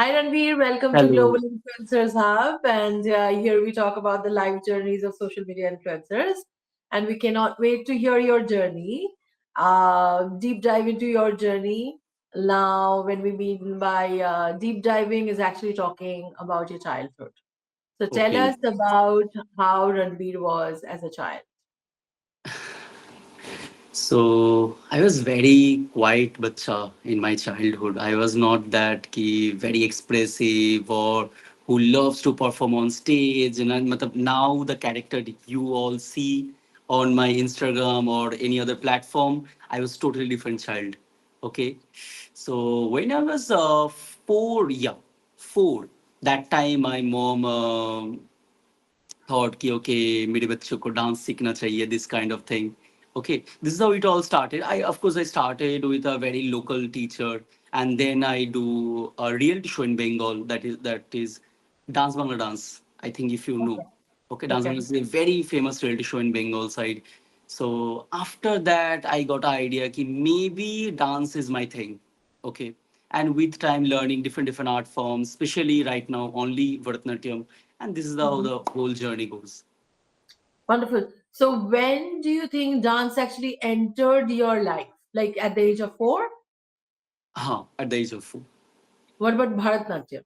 Hi Ranveer, welcome to Hello. Global Influencers Hub. And here we talk about the life journeys of social media influencers. And we cannot wait to hear your journey, deep dive into your journey. Now, when we mean by deep diving, is actually talking about your childhood. So tell Okay. us about how Ranveer was as a child. So I was very quiet bacha in my childhood. I was not that ki very expressive or who loves to perform on stage. And matlab, now the character that you all see on my Instagram or any other platform, I was totally different child. Okay. So when I was four, that time my mom thought कि okay मेरे बच्चों को dance सीखना चाहिए this kind of thing. Okay, this is how it all started. I started with a very local teacher, and then I do a reality show in Bengal that is Dance Bangla Dance. I think if you know. Okay. Okay, Dance Okay. Bangla is a very famous reality show in Bengal side. So after that I got an idea कि maybe dance is my thing. Okay, and with time learning different art forms, especially right now only Bharatanatyam, and this is how Mhm. the whole journey goes. Wonderful. So when do you think dance actually entered your life? Like at the age of 4? At the age of 4. What about Bharatnatyam?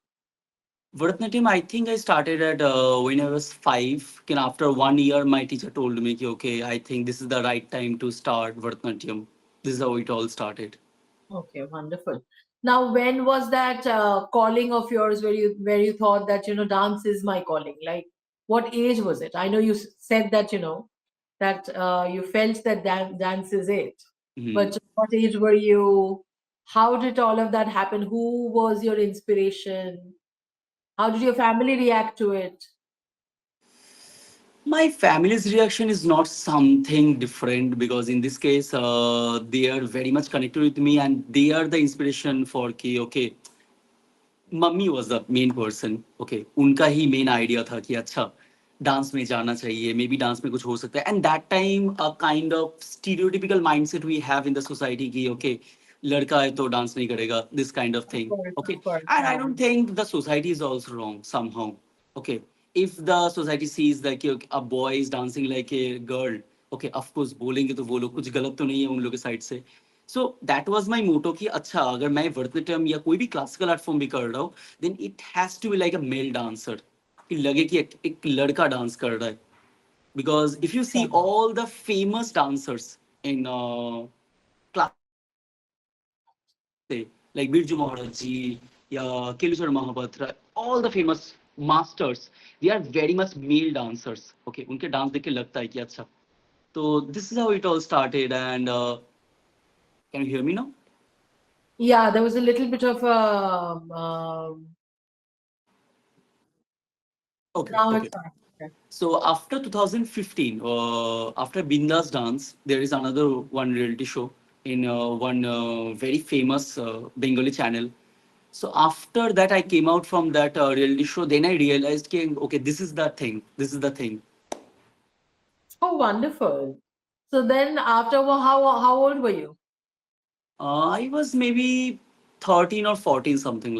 Bharatanatyam, I think I started at when I was 5. And after 1 year, my teacher told me, कि, okay, I think this is the right time to start Bharatanatyam. This is how it all started. Okay, wonderful. Now, when was that calling of yours where you thought that dance is my calling? Like, what age was it? I know you said that that you felt that dance is it, Mhm. but what age were you? How did all of that happen? Who was your inspiration? How did your family react to it? My family's reaction is not something different because in this case, they are very much connected with me and they are the inspiration for कि, okay, mummy was the main person. Okay, उनका ही main idea था कि अच्छा dance में जाना चाहिए, may be dance में कुछ हो सकता है. And that time a kind of stereotypical mindset we have in the society की ओके लड़का है तो डांस नहीं करेगा, this kind of thing. Okay, Of course, and I yeah. Don't think the society is also wrong somehow. Okay, if the society sees like a boy is dancing like a girl, okay, of course बोलेंगे तो वो लोग कुछ गलत तो नहीं है उन लोग के साइड से. सो दैट वाज माय मोटो कि अच्छा अगर मैं भरतनाट्यम या कोई भी क्लासिकल आर्ट फॉर्म भी कर रहा हूँ then it has to be like a male dancer, कि लगे कि एक लड़का डांस कर रहा है. Because if you see all the famous dancers in say like Birju Maharaj ji, yeah, Keluswar Mahapatra, all the famous masters, they are very much male dancers. Okay, उनके dance देख के लगता है कि अच्छा. So this is how it all started, and can you hear me now? Yeah, there was a little bit of Okay, now okay. it's fine. Okay. So after 2015, after Bindas Dance, there is another one reality show in one very famous Bengali channel. So after that, I came out from that reality show. Then I realized, कि, okay, this is the thing. This is the thing. Oh, wonderful. So then after how old were you? I was maybe 13 or 14 something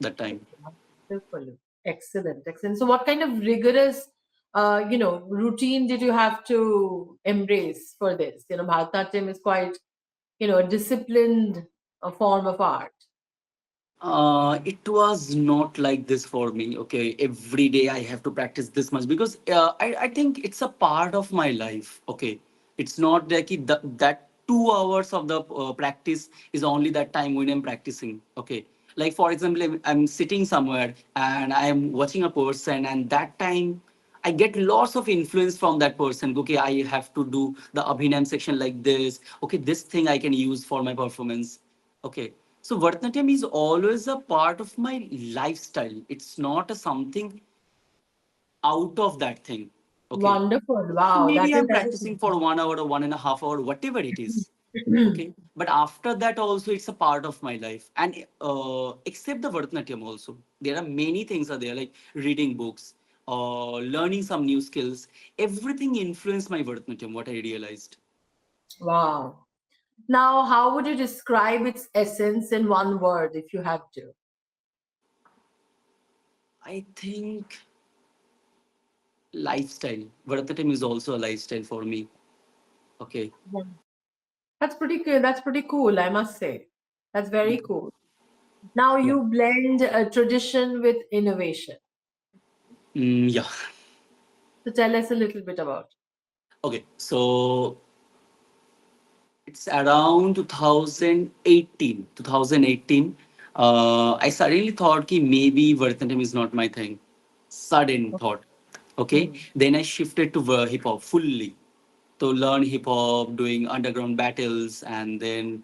that time. Wonderful. Excellent. Excellent. So what kind of rigorous routine did you have to embrace for this? Bharatanatyam is quite, a disciplined form of art. It was not like this for me. Okay, every day I have to practice this much because I think it's a part of my life. Okay, it's not like that 2 hours of the practice is only that time when I'm practicing. Okay, like for example, I'm sitting somewhere and I am watching a person, and that time I get lots of influence from that person. Okay, I have to do the Abhinayam section like this. Okay, this thing I can use for my performance. Okay. So Bharatanatyam is always a part of my lifestyle. It's not a something out of that thing. Okay. Wonderful. So Wow. maybe That is I'm that is practicing for 1 hour or 1.5 hours, whatever it is. Okay. But after that also it's a part of my life. And except the Bharatanatyam also, there are many things are there like reading books, learning some new skills. Everything influenced my Bharatanatyam, what I realized. Wow. Now, how would you describe its essence in one word if you had to? I think lifestyle. Bharatanatyam is also a lifestyle for me. Okay. Yeah. That's pretty cool. That's pretty cool, I must say. That's very cool. Now Yeah. you blend tradition with innovation. Yeah. So tell us a little bit about. Okay. So it's around 2018. 2018. I suddenly thought ki maybe Bharatanatyam is not my thing. Sudden thought. Okay. Hmm. Then I shifted to hip hop fully to learn hip hop, doing underground battles, and then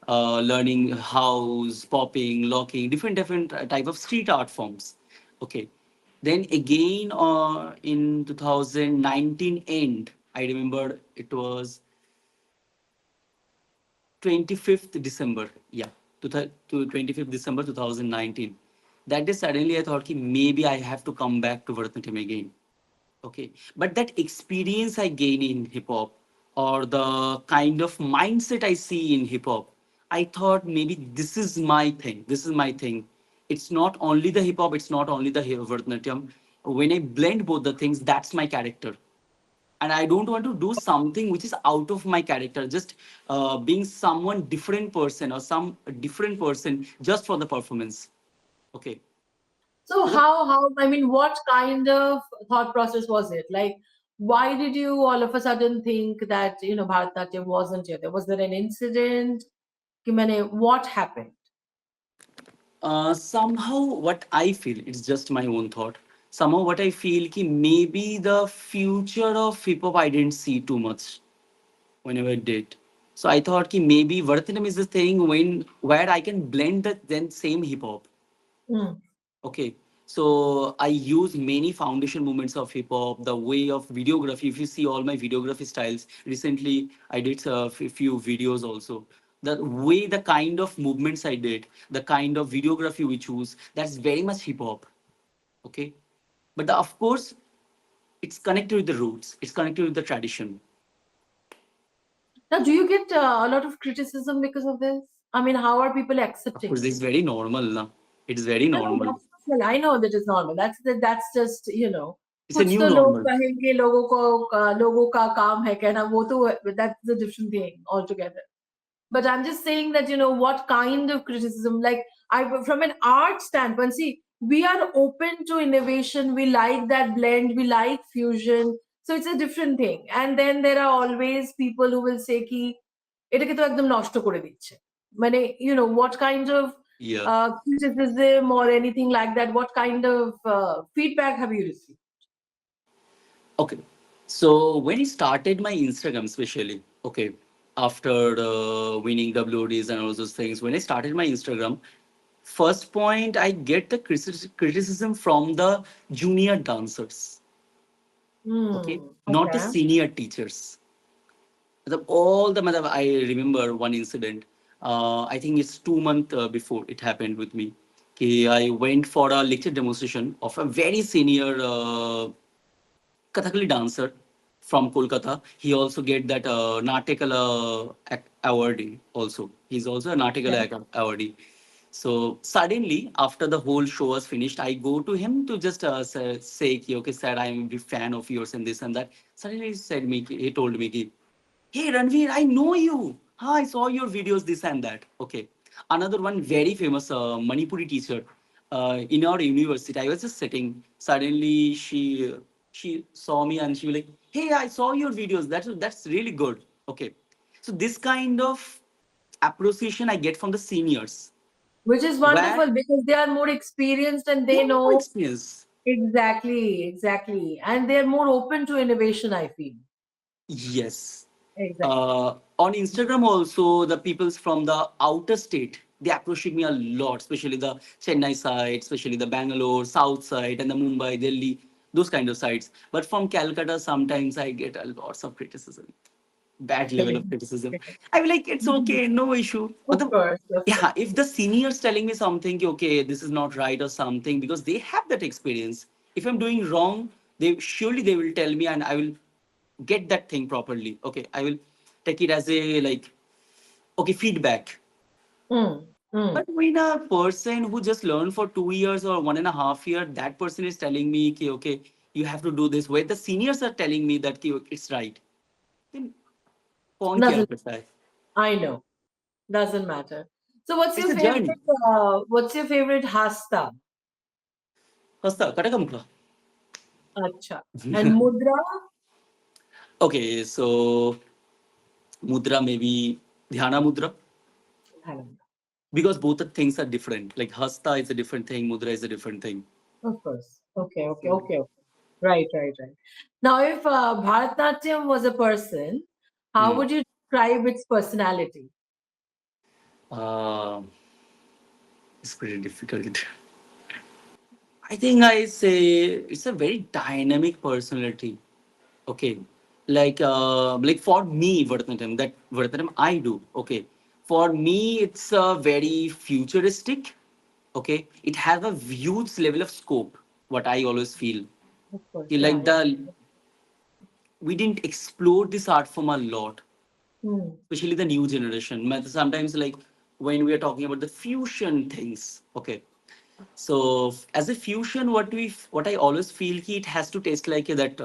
learning house, popping, locking, different type of street art forms. Okay. Then again, in 2019 end, I remember it was 25th December. Yeah, to 25th December 2019. That day suddenly I thought ki maybe I have to come back to Bharatanatyam again. Okay. But that experience I gain in hip hop or the kind of mindset I see in hip hop, I thought maybe this is my thing. This is my thing. It's not only the hip hop, it's not only the Bharatanatyam. When I blend both the things, that's my character. And I don't want to do something which is out of my character, just being someone different person or some different person just for the performance. Okay. So Because how I mean, what kind of thought process was it? Like, why did you all of a sudden think that Bharatanatyam wasn't here? Was there an incident? कि मैंने- What happened? somehow what I feel, it's just my own thought. Somehow what I feel ki maybe the future of hip hop I didn't see too much whenever I did. So I thought ki maybe Vartanam is the thing when where I can blend the then same hip hop. Hmm. Okay. So I use many foundation movements of hip hop, the way of videography. If you see all my videography styles, recently I did a few videos also. The way, the kind of movements I did, the kind of videography we choose, that's very much hip hop. Okay. But of course, it's connected with the roots, it's connected with the tradition. Now, do you get a lot of criticism because of this? I mean, how are people Of accepting course, it? it's very normal. Na? It's very I know normal. that's well, I know that is normal. That's just It's a कुछ new तो लोग normal. कहेंगे लोगों का काम है कहना वो तो that's a different thing altogether. But I'm just saying that what kind of criticism, like I from an art standpoint, see, we are open to innovation. We like that blend. We like fusion. So it's a different thing. And then there are always people who will say कि এটাকে তো একদম নষ্ট করে দিচ্ছে মানে what kind of Yeah. criticism or anything like that, what kind of feedback have you received? Okay. So when I started my Instagram, especially, okay, after winning WODs and all those things, when I started my Instagram, first point I get the criticism from the junior dancers, okay, not the Okay. senior teachers. All the matlab, I remember one incident. I think it's 2 months before it happened with me. Okay, I went for a lecture demonstration of a very senior Kathakali dancer from Kolkata. He also get that Natakala award also. He's also a Okay. Natakala awardee. So suddenly, after the whole show was finished, I go to him to just say, ki, okay, sir, I'm a big fan of yours and this and that. Suddenly he told me, ki, hey Ranveer, I know you. Huh, I saw your videos, this and that. Okay. Another one very famous Manipuri teacher in our university. I was just sitting. Suddenly she saw me and she was like, hey, I saw your videos. That's really good. Okay. So this kind of appreciation I get from the seniors. Which is Where wonderful because they are more experienced and they they have more know experience. exactly, and they're more open to innovation, I feel. Yes. Exactly. On Instagram also, the peoples from the outer state, they appreciate me a lot, especially the Chennai side, especially the Bangalore, South side, and the Mumbai, Delhi, those kind of sides. But from Calcutta, sometimes I get a lots of criticism, bad level of criticism. I'm like, it's okay, no issue. Of But course, of yeah, course. if the seniors telling me something, okay, this is not right or something, because they have that experience. If I'm doing wrong, they will tell me, and I will get that thing properly. Okay, I will take it as a like okay feedback. Hmm. Mm. But when a person who just learned for 2 years or 1.5 year, that person is telling me, ki, okay, you have to do this. Where the seniors are telling me that ki, it's right. Then कौन क्या Doesn't करता है? I know. Doesn't matter. So what's It's your a journey. favorite hasta? हंसता कटेगा मुखड़ा. Acha. And mudra? Okay, so mudra maybe dhyana mudra, Thalam. because both the things are different. Like hasta is a different thing, mudra is a different thing. Of course. Okay, okay, So, okay, okay. Right, right, right. Now, if Bharatnatyam was a person, how hmm. would you describe its personality? uh, it's pretty difficult. I think I say it's a very dynamic personality. Okay, like for me, Varatanatam I do. Okay, for me it's very futuristic. Okay, it has a huge level of scope. What I always feel, Of course, कि yeah, like yeah. the we didn't explore this art form a lot, Hmm. especially the new generation. But sometimes like when we are talking about the fusion things. Okay, so as a fusion, what I always feel ki it has to taste like that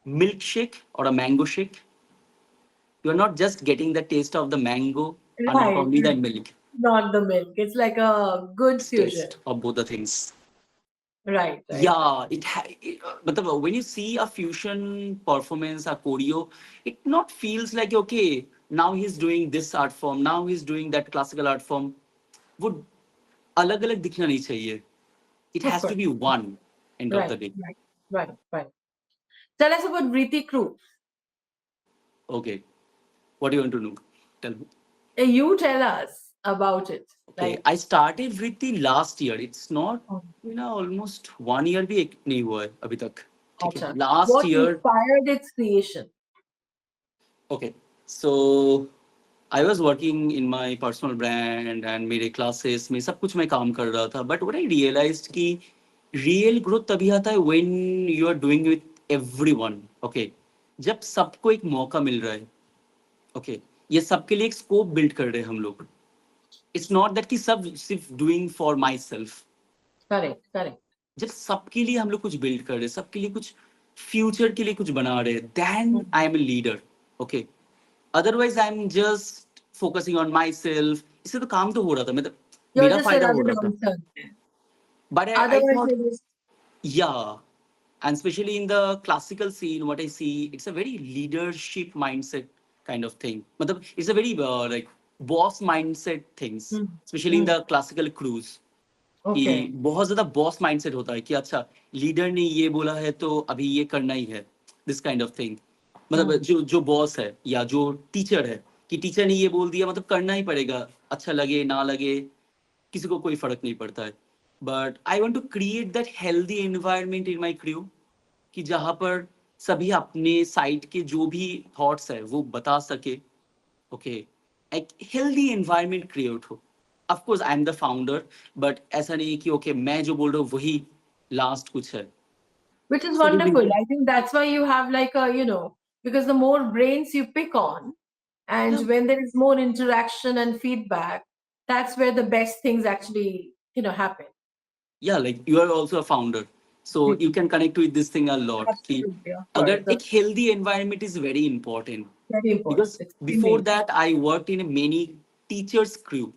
milkshake or a mango shake. You're not just getting the taste of the mango and not Right, only the right. milk. Not the milk. It's like a good It's fusion. taste of both the things. Right, right, right. Yeah, but when you see a fusion performance, a choreo, it not feels like okay, now he's doing this art form, now he's doing that classical art form. वो अलग अलग दिखना नहीं चाहिए. It Of has to course. be one end of Right, the day. right, right, right. Tell us about Riti Crew. Okay, what do you want to know? Tell me. You tell us about it. Okay, Like, I started with the last year. It's not, oh, almost 1 year भी एक नहीं हुआ है अभी तक. ठीक है. acha. Last What year. inspired its creation? Okay, so I was working in my personal brand and मेरे classes में सब कुछ मैं काम कर रहा था. But what I realized कि real growth तभी आता है when you are doing with everyone. Okay, जब सबको एक मौका मिल रहा है. Okay, ये सबके लिए एक scope build कर रहे हैं हम लोग. It's not that कि सब सिर्फ doing for myself. Correct, correct. जब सबके लिए हम लोग कुछ बिल्ड कर रहे हैं, सबके लिए कुछ फ्यूचर के लिए कुछ बना रहे हैं, then I am a leader. Okay, otherwise I am just focusing on myself. इससे तो काम तो हो रहा था, मतलब You're मेरा just फायदा हो another रहा था. dancer. But I Otherwise, thought, you're just yeah, and especially in the classical scene what I see, it's a very leadership mindset kind of thing. मतलब it's a very like boss mindset things, hmm, especially in hmm. the classical crews. कि Okay. बहुत ज्यादा boss mindset होता है कि अच्छा leader ने ये बोला है तो अभी ये करना ही है. This kind of thing. मतलब Hmm. जो जो बॉस है या जो टीचर है कि टीचर ने ये बोल दिया मतलब करना ही पड़ेगा, अच्छा लगे ना लगे किसी को कोई फर्क नहीं पड़ता है. But I want to create that healthy environment in my crew, कि जहाँ पर सभी अपने साइड के जो भी थॉट्स है वो बता सके. ओके, एक हेल्दी एनवायरनमेंट क्रिएट हो. Of course I am the founder, but ऐसा नहीं है कि ओके मैं जो बोल रहा हूँ वही लास्ट कुछ है. Which is सभी wonderful. मिलकर. I think that's why you have like a, because the more brains you pick on, and Yeah, when there is more interaction and feedback, that's where the best things actually, happen. yeah, like you are also a founder, so you can connect with this thing a lot कि Absolutely, of course. अगर एक healthy environment is very important. Very important. Because Extremely before important. that I worked in a many teachers crew.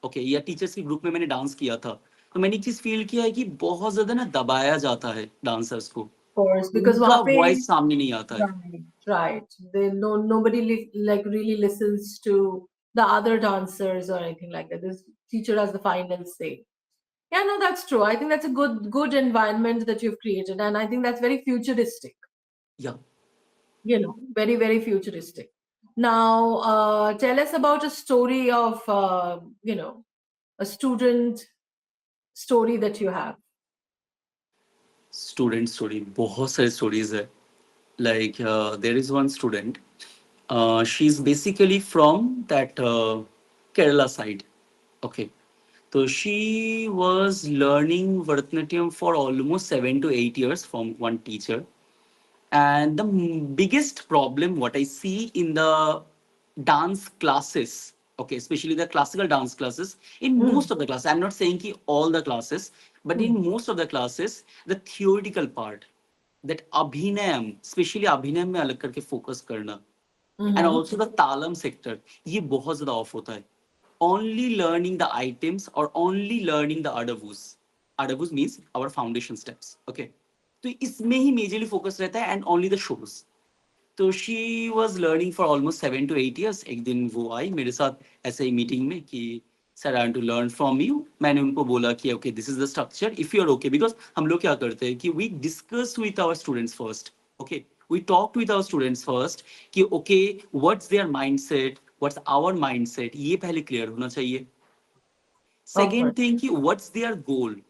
Okay, या teachers के group में मैंने dance किया था, तो मैंने एक चीज फील किया है कि बहुत ज्यादा ना दबाया जाता है डांसर्स को, Of course, because उनका वहाँ पे वॉइस सामने नहीं आता है. right, right. They no nobody like really listens to the other dancers or anything like that. This teacher has the final say. Yeah, no, that's true. I think that's a good environment that you've created, and I think that's very futuristic. Yeah, Very very futuristic. Now, tell us about a story of a student story that you have. Student story बहुत सारी stories है. Like there is one student, she's basically from that Kerala side. Okay, so she was learning Bharatanatyam for almost 7 to 8 years from one teacher. And the biggest problem what I see in the dance classes, Okay, especially the classical dance classes. In Hmm. most of the classes, I'm not saying ki all the classes, but Hmm. in most of the classes, the theoretical part, that abhinayam, especially abhinayam में अलग करके focus करना, and Hmm. also the talam sector, ये बहुत ज़्यादा off होता है. Only learning the items or only learning the adavus. Adavus means our foundation steps. Okay. तो इसमें ही majorly focus रहता है and only the shows. तो she was learning for almost 7 to 8 years. एक दिन वो आई मेरे साथ ऐसे ही मीटिंग में कि sir I to learn from you. मैंने उनको बोला कि okay this is the structure if you are okay, because हम लोग क्या करते हैं कि we discuss with our students first. Okay, we talk with our students first कि okay what's their mindset, what's our mindset, ये पहले क्लियर होना चाहिए. Of course. सेकेंड थिंग कि what's their goal.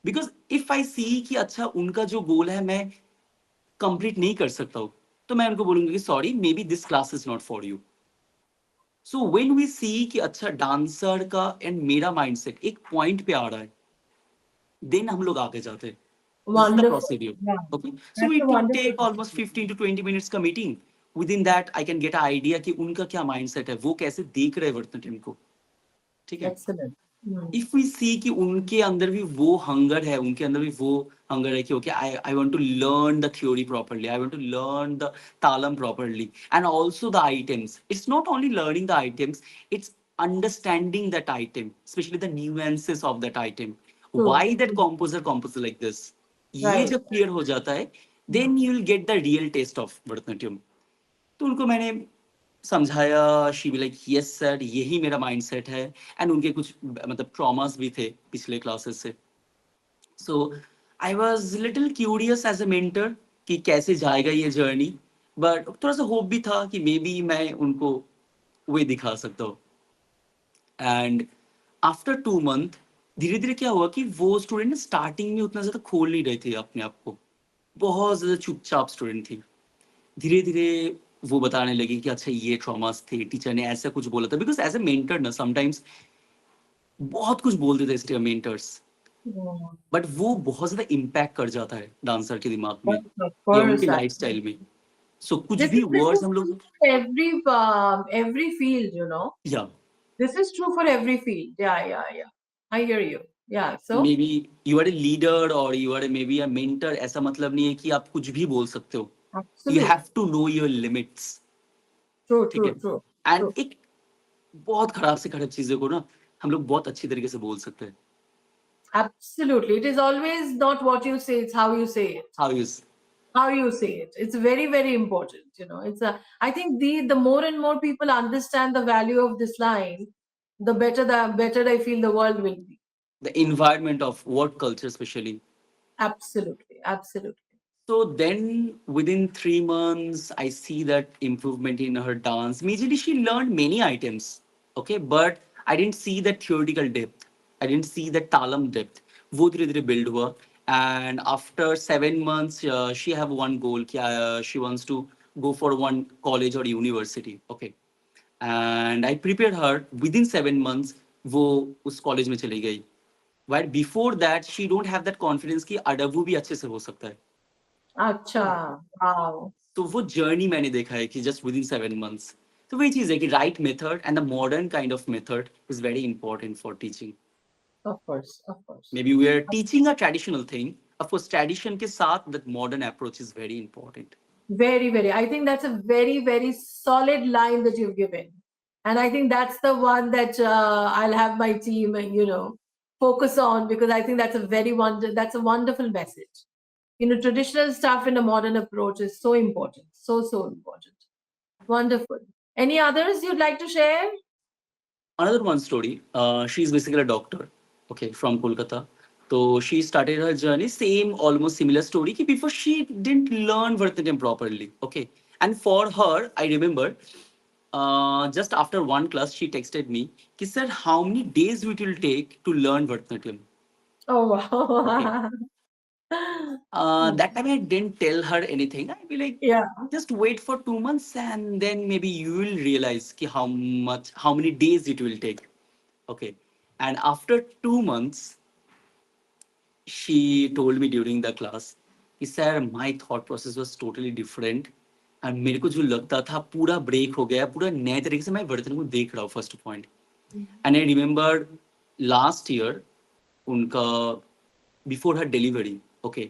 Because if I see कि अच्छा उनका जो गोल है मैं कंप्लीट नहीं कर सकता हूँ, तो मैं उनको बोलूंगा कि sorry maybe this class is not for you. So when we see कि अच्छा डांसर का एंड मेरा माइंडसेट एक पॉइंट पे आ रहा है, देन हम लोग आगे जाते हैं. This is the Wonderful. Procedure. Yeah. Okay, so That's a it will wonderful take almost procedure. 15 to 20 minutes का meeting. Within that I can get idea कि उनका क्या माइंडसेट है, वो कैसे देख रहे हैं वर्तन टीम को. ठीक है. Excellent. Hmm. If we see कि उनके अंदर भी वो हंगर है, उनके अंदर भी वो हंगर है कि okay I I want to learn the theory properly, I want to learn the talam properly and also the items. It's not only learning the items, it's understanding that item, specially the nuances of that item, True. Why that composer like this. ये Right. जब clear हो जाता है, Hmm. Then you will get the real taste of Bharatanatyam. तो उनको मैंने समझाया. She be like yes sir, यही मेरा माइंडसेट है. एंड उनके कुछ मतलब ट्रॉमास भी थे पिछले क्लासेस से. So I was little curious as a mentor कि कैसे जाएगा ये जर्नी. बट थोड़ा सा होप भी था कि मे बी मैं उनको वे दिखा सकता हूँ. एंड आफ्टर 2 month धीरे धीरे क्या हुआ कि वो स्टूडेंट स्टार्टिंग में उतना ज्यादा खोल नहीं रहे थे अपने आप को. बहुत ज्यादा चुपचाप स्टूडेंट थी. धीरे धीरे वो बताने लगी कि अच्छा ये ट्रॉमास थे, टीचर ने ऐसा कुछ बोला था. बिकॉज एज ए मेंटर ना समटाइम्स बहुत कुछ बोल देते इसलिए मेंटर्स, Hmm. बट वो बहुत ज्यादा इम्पैक्ट कर जाता है डांसर के दिमाग में Of या उनके course. लाइफस्टाइल में. सो कुछ भी This वर्ड्स is हम true लोग. for every field, you know. या This is true for every field. Yeah, yeah, yeah. I hear you. Yeah. May So be you are a leader और you are a maybe a mentor, ऐसा मतलब नहीं है कि आप कुछ भी बोल सकते हो. You absolutely have to know your limits. true, ठीक है. true, true, and true. एक बहुत खराब से खराब चीजों को ना हम लोग बहुत अच्छी तरीके से बोल सकते हैं. Absolutely. It is always not what you say, it's how you say it. How you. How you say it. It's very, very important. You know, it's a I think the more and more people understand the value of this line, the better I feel the world will be. The environment of work culture especially. Absolutely. Absolutely. So then within 3 months I see that improvement in her dance. Majorly she learned many items, okay, but I didn't see that theoretical depth, I didn't see that talam depth. वो धीरे धीरे build हुआ. And after 7 months she have one goal कि she wants to go for one college or university. Okay, and I prepared her. Within 7 months वो उस college में चली गई. While before that she don't have that confidence कि अडवू भी अच्छे से हो सकता है. Acha. Wow. तो वो जर्नी मैंने देखा है कि जस्ट विद इन 7 months. तो वही चीज है कि right method and the modern kind of method is very important for teaching. Of course. Of course. Maybe we are teaching a traditional thing, of course tradition के साथ that modern approach is very important. Very, very. I think that's a very, very solid line that you've given. And I think that's the one that I'll have my team, focus on because I think that's a wonderful message. Traditional stuff in a modern approach is so important. So, so important. Wonderful. Any others you'd like to share? Another one story, she is basically a doctor, okay, from Kolkata. So she started her journey, same almost similar story. Ki before she didn't learn Bharatanatyam properly, okay. And for her, I remember, just after one class, she texted me, ki sir, how many days it will take to learn Bharatanatyam? Oh, Okay. wow. That time I didn't tell her anything. I'd be like, Yeah. just wait for 2 months and then maybe you will realize ki how many days it will take. Okay. And after 2 months, she told me during the class, he said, my thought process was totally different. And मेरे को जो लगता था पूरा break हो गया, पूरा नए तरीके से मैं वर्तन को देख रहा हूँ first point. And I remember last year उनका before her delivery, okay,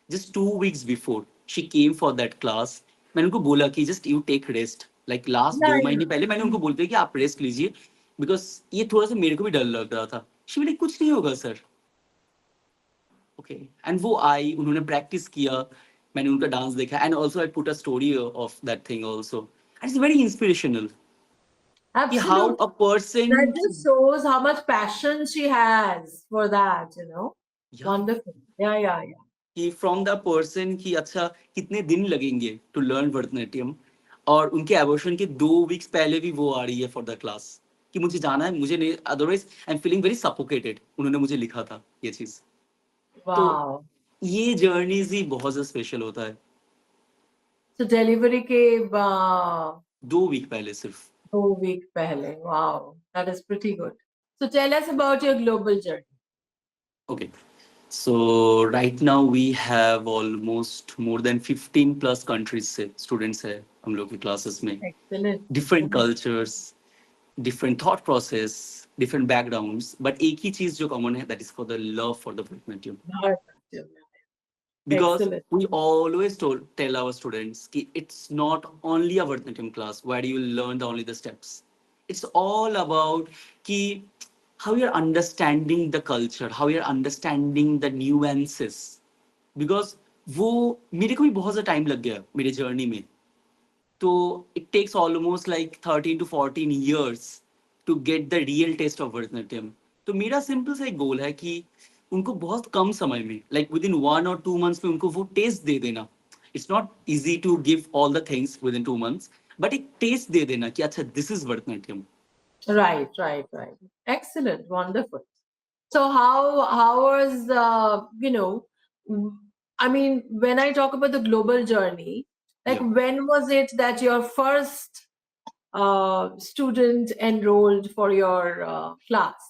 just 2 weeks before she came for that class. मैंने उनको बोला कि just you take rest, like last Yeah, 2 महीने पहले मैंने yeah. उनको बोलते कि आप रेस्ट लीजिए, बिकॉज ये थोड़ा सा मेरे को भी डर लग रहा था. शी बोली कुछ नहीं होगा सर. ओके, एंड वो आई, उन्होंने प्रैक्टिस किया, मैंने उनका डांस देखा, and also I put a story of that thing also. And it's very inspirational कि how Absolutely. A person, That just shows how much passion she has for that, you know. या, Wonderful. Yeah, yeah, yeah. कि from the person कि अच्छा कितने दिन लगेंगे to learn Bharatanatyam, और उनके एबॉर्शन के 2 weeks पहले भी वो आ रही है फॉर द क्लास कि मुझे जाना है, मुझे नहीं, otherwise I am feeling very suffocated. उन्होंने मुझे लिखा था ये चीज. तो Wow. ये जर्नीज ही बहुत ज्यादा स्पेशल होता है. So delivery के 2 week पहले सिर्फ. 2 week पहले. Wow. That is pretty good. So tell us about your global journey. Okay. So right now we have almost more than 15 plus countries से students है हम लोग की classes में. Excellent. Different cultures, different thought process, different backgrounds, but एक ही चीज जो common है, that is for the love for the Bharatanatyam. Bharatanatyam. Because Excellent. we always tell our students कि it's not only a Bharatanatyam class where you will learn only the steps. It's all about कि how you're understanding the culture, how you're understanding the nuances. Because वो मेरे को भी बहुत सा time लग गया मेरे जर्नी में. तो it takes almost like 13 to 14 years to get the real taste of Bharatanatyam. तो मेरा सिंपल सा एक गोल है कि उनको बहुत कम समय में, like within 1 or 2 months में उनको वो टेस्ट दे देना. It's not easy to give all the things within 2 months, but एक टेस्ट दे देना कि अच्छा this is Bharatanatyam. Right, right, right. Excellent. Wonderful. So how was mm, I mean, when I talk about the global journey, like Yeah. when was it that your first student enrolled for your class?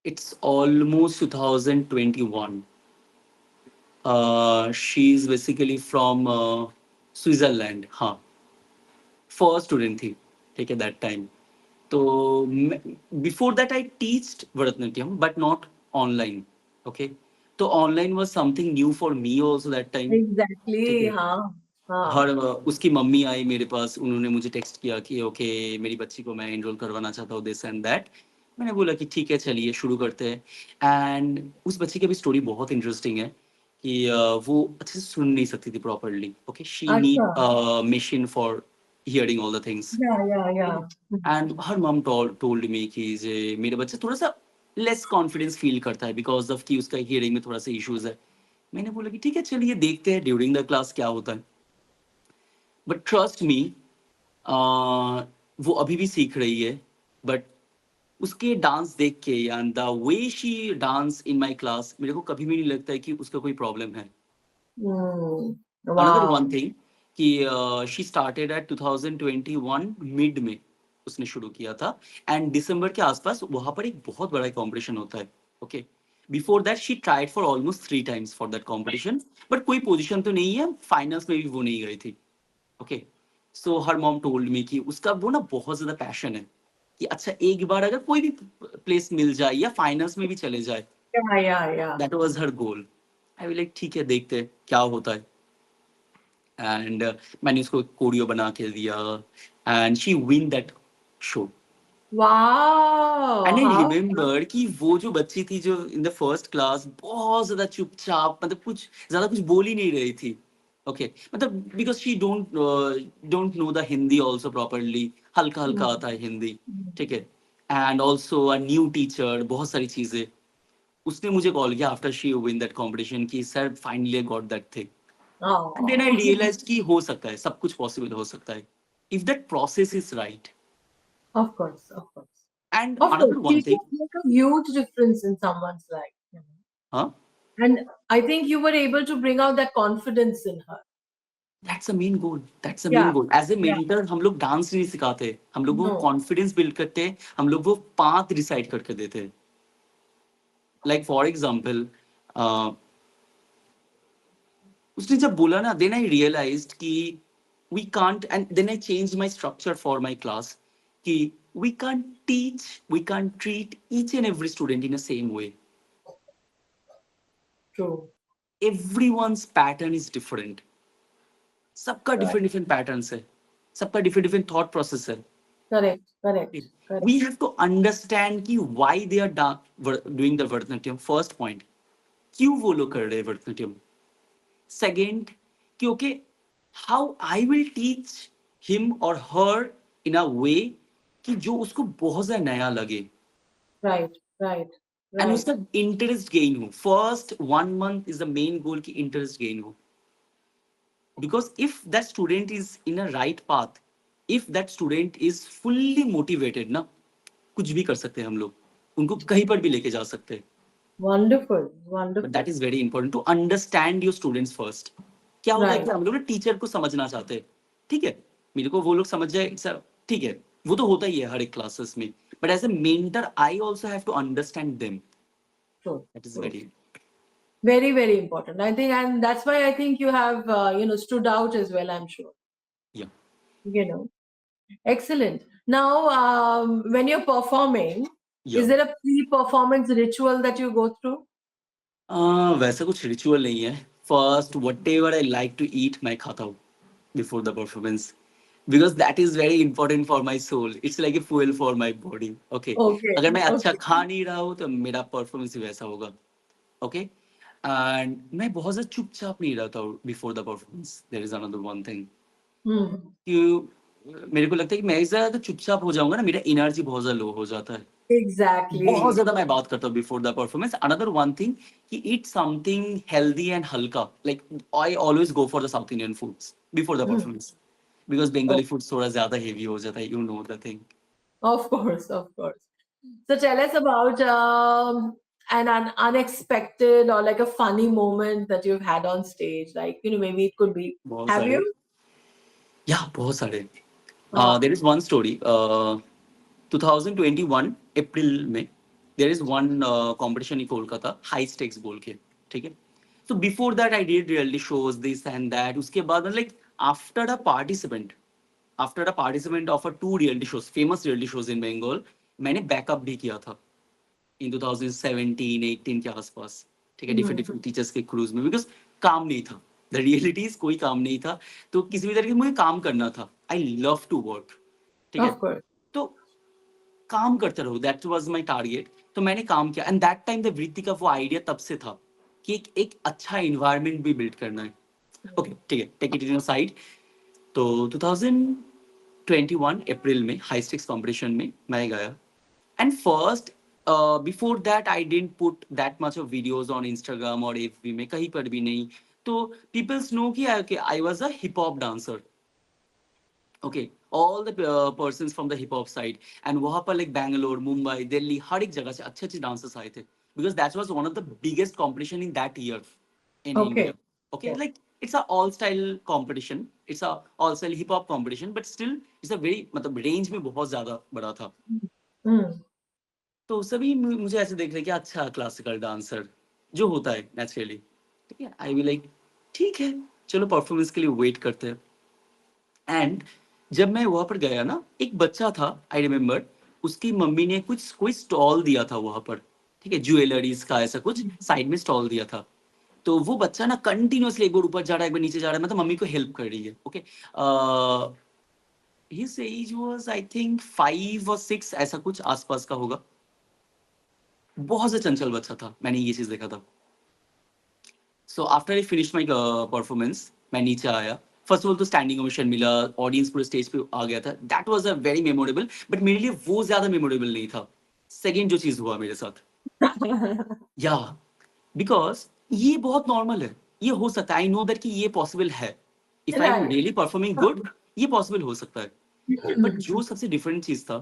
It's almost 2021. She's basically from Switzerland. हाँ, first student थी, ठीक है, that time. तो before that I टीच्ड Bharatanatyam but not online. Okay, तो online was something new for me also that time. ठीक Exactly. है. Huh. Huh. हर उसकी मम्मी आई मेरे पास, उन्होंने मुझे टेक्स्ट किया कि ओके मेरी बच्ची को मैं एनरोल करवाना चाहता हूँ, दिस एंड दैट. मैंने बोला कि ठीक है चलिए शुरू करते हैं. एंड उस बच्ची की भी स्टोरी बहुत इंटरेस्टिंग है कि वो अच्छे से सुन नहीं सकती थी properly. Okay, she need Acha. Machine for hearing all the things. Yeah, yeah, yeah. And her mum told मी कि जे मेरे बच्चे थोड़ा सा लेस कॉन्फिडेंस फील करता है बिकॉज ऑफ कि उसका हियरिंग में थोड़ा सा इश्यूज है. मैंने बोला कि ठीक है चलिए देखते हैं ड्यूरिंग द क्लास क्या होता है. बट ट्रस्ट मी, वो अभी भी सीख रही है. बट उसके डांस देख के या the way she dance in my class मेरे को कभी भी नहीं लगता है कि उसका कोई प्रॉब्लम है. Mm. Another one Wow. Thing कि शी स्टार्टेड एट 2021 मिड में उसने शुरू किया था. एंड दिसंबर के आसपास वहां पर एक बहुत बड़ा कंपटीशन होता है. Okay, before that she tried for almost 3 times for that competition, but कोई पोजीशन तो नहीं है, फाइनल्स में भी वो नहीं गई थी. ओके, सो हर मॉम टोल्ड मी कि उसका वो ना बहुत ज्यादा पैशन है कि अच्छा एक बार अगर कोई भी प्लेस मिल जाए या फाइनल्स में भी चले जाए. Yeah, yeah, yeah. That was her goal. I will like ठीक है देखते हैं क्या होता है. एंड मैंने उसको कोरियो बना के दिया and she win that show. Wow. And I How? Remember कि वो जो बच्ची थी जो इन द फर्स्ट क्लास बहुत ज्यादा चुपचाप, मतलब कुछ ज्यादा कुछ बोल ही नहीं रही थी. ओके, मतलब because she don't know the Hindi also properly, हल्का हल्का Mm. आता है हिंदी. ठीक Mm. है. And also a new teacher, बहुत सारी चीजें. उसने मुझे कॉल किया after she win that competition कि sir finally got that thing. And then I Oh. Realise कि हो सकता है, सब कुछ पॉसिबल हो सकता है if that process is right. Of course, of course. And Of another course, one teachers thing. make a huge difference in someone's life. हाँ, And I think you were able to bring out that confidence in her. That's a main goal, that's a main Yeah, goal. As a yeah. Mentor हम लोग dance नहीं सिखाते, हम लोग वो No. Confidence build करते हैं, हम लोग वो पाथ डिसाइड करके देते हैं. लाइक फॉर एग्जाम्पल, उसने जब बोला ना, देन आई रियलाइज्ड कि we can't, and then I changed my structure for my class ki we can't teach, we can't treat each and every student in the same way. True. Everyone's pattern is different, सबका Right. different different patterns है, सबका different different thought process है. Correct. Correct. Correct. We have to understand कि why they are doing the Bharatanatyam. First point, क्यों वो लोग कर रहे हैं Bharatanatyam. Second, कि okay, how I will teach him or her in a way कि जो उसको बहुत ज़्यादा नया लगे Right. Right. and Right. उसका interest gain हो. First 1 month is the main goal कि interest gain हो. Because if that student is in a right path, if that student is fully motivated ना, कुछ भी कर सकते हैं हम लोग, उनको कहीं पर भी लेके जा सकते हैं. Wonderful. But that Wonderful. is very important to understand your students first. क्या होता है Right. कि हम लोग ना टीचर को समझना चाहते हैं, ठीक है, मेरे को वो लोग समझ जाए, ठीक है, वो तो होता ही है हर एक क्लासेस में. But as a mentor I also have to understand them. True. That is True. Very. Very, very important. I think, and that's why I think you have, stood out as well. I'm sure. या You know. Excellent. Now, when you're performing, या is there a pre-performance ritual that you go through? वैसा कुछ ritual नहीं है. First whatever I like to eat मैं खाता हूँ before the performance, because that is very important for my soul. It's like a fuel for my body. Okay, Okay. अगर मैं अच्छा Okay. खा नहीं रहा हूँ तो मेरा परफॉर्मेंस वैसा होगा. ओके, एंड मैं बहुत ज़्यादा चुपचाप नहीं रहता हूँ before the performance. There is another one thing Hmm. कि मेरे को लगता है कि मैं ज़्यादा चुपचाप हो जाऊंगा ना, मेरा एनर्जी बहुत ज़्यादा लो हो जाता है. बहुत Exactly. ज्यादा मैं बात करता हूँ before the performance. Another one thing कि ईट समथिंग हेल्दी एंड हल्का. Like I always go for the south Indian foods before the Hmm. Performance, because Oh, Bengali food थोड़ा ज्यादा हेवी हो जाता है, you know the thing. of course, of course. So tell us about an unexpected or like a funny moment that you've had on stage. Like, maybe it could be. बहुत Have सारे, you? या बहुत सारे. Uh, there is one story. 2021 April में there is one competition in Kolkata, high stakes बोल के, ठीक है. So before that I did reality shows this and that. उसके बाद like after a participant, after a participant of a two reality shows, famous reality shows in Bengal, मैंने backup भी किया था इन 2017-18 के आसपास, ठीक है, डिफरेंट hmm, डिफरेंट टीचर्स के क्रूज में. बिकॉज काम नहीं था, द रियलिटीज कोई काम नहीं था, तो किसी भी तरीके से मुझे काम करना था. आई लव टू वर्क, ठीक है. of course. तो काम करते रहो, दैट वाज माय टारगेट. तो मैंने काम किया एंड दैट टाइम द वृत्ति का वो आइडिया तब से था कि एक अच्छा इन्वायरमेंट भी बिल्ड करना है. ओके, ठीक है, टेक इट इन साइड. तो 2021 अप्रैल में हाई स्टिक्स कॉम्पिटिशन में मैं गया. And first, before that I didn't put that much of videos on Instagram और एफबी में, कहीं पर भी नहीं. तो पीपल्स नो कि I was a hip hop dancer. Okay, all the persons from the hip hop side. And वहां पर लाइक बैंगलोर, मुंबई, दिल्ली, हर एक जगह से अच्छे अच्छे डांसर्स आए थे, because that was one of the biggest competition in that year in India. Okay. Okay, Okay. like it's a all style competition. It's a all style hip hop competition, but still it's a very मतलब range में बहुत ज़्यादा बड़ा था. Hmm. तो सभी मुझे ऐसे देख रहे कि अच्छा क्लासिकल डांसर जो होता है नेचुरली, ठीक है. आई भी लाइक ठीक है, चलो परफॉर्मेंस के लिए वेट करते हैं. एंड जब मैं वहां पर गया ना, एक बच्चा था, आई रिमेम्बर, उसकी मम्मी ने कुछ कोई स्टॉल दिया था वहां पर, ठीक है, ज्वेलरीज का ऐसा कुछ साइड में स्टॉल दिया था. तो वो बच्चा ना कंटिन्यूअसली एक बार ऊपर जा रहा है, एक बार नीचे जा रहा है, मतलब मम्मी को हेल्प कर रही है. Okay, his age was I think 5 और 6, ऐसा कुछ आसपास का होगा. बहुत से चंचल बच्चा था, मैंने ये चीज देखा था. So after I finish my performance, मैं नीचे आया. फर्स्ट ऑफ ऑल तो स्टैंडिंग ओवेशन मिला, ऑडियंस पूरे स्टेज पे आ गया था. That was a very memorable, but मेरे लिए वो ज्यादा मेमोरेबल नहीं था. सेकेंड जो चीज हुआ मेरे साथ, या बिकॉज ये बहुत नॉर्मल है, ये हो सकता है, आई नो दैट कि ये पॉसिबल है. If I am Right. Really performing good, ये पॉसिबल हो सकता है. बट जो सबसे डिफरेंट चीज था